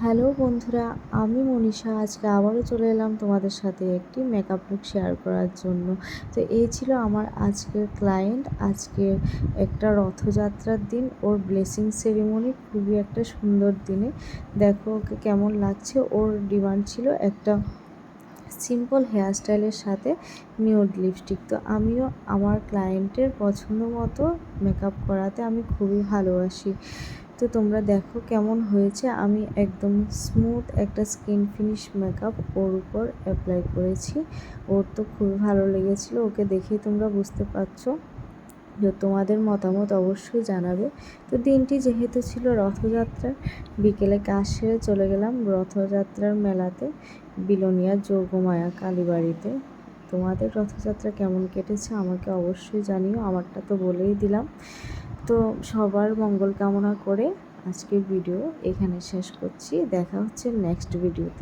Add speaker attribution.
Speaker 1: Hello বন্ধুরা, আমি মনীষা। আজকে আবারও চলে এলাম তোমাদের সাথে একটি মেকআপ লুক শেয়ার করার জন্য। তো এই ছিল আমার আজকের ক্লায়েন্ট। আজকে একটা রথযাত্রার দিন, ওর ব্লেসিং সেরিমনি, খুবই একটা সুন্দর দিনে। দেখো ওকে কেমন লাগছে। ওর ডিমান্ড ছিল একটা সিম্পল হেয়ারস্টাইলের সাথে নিউড লিপস্টিক। তো আমিও আমার ক্লায়েন্টের পছন্দ মতো মেকআপ করাতে আমি খুবই ভালোবাসি। তো তোমরা দেখো কেমন হয়েছে। আমি একদম স্মুথ একটা স্কিন ফিনিশ মেকআপ ওর উপর অ্যাপ্লাই করেছি। ওর তো খুবই ভালো লেগেছিল। ওকে দেখেই তোমরা বুঝতে পারছো। যে তোমাদের মতামত অবশ্যই জানাবে। তো দিনটি যেহেতু ছিল রথযাত্রার, বিকেলে কাজ সেরে চলে গেলাম রথযাত্রার মেলাতে, বিলোনিয়া যোগমায়া কালীবাড়িতে। তোমাদের রথযাত্রা কেমন কেটেছে আমাকে অবশ্যই জানিও। আমারটা তো বলেই দিলাম। তো সবার মঙ্গল কামনা করে আজকের ভিডিও এখানে শেষ করছি। দেখা হচ্ছে নেক্সট ভিডিওতে।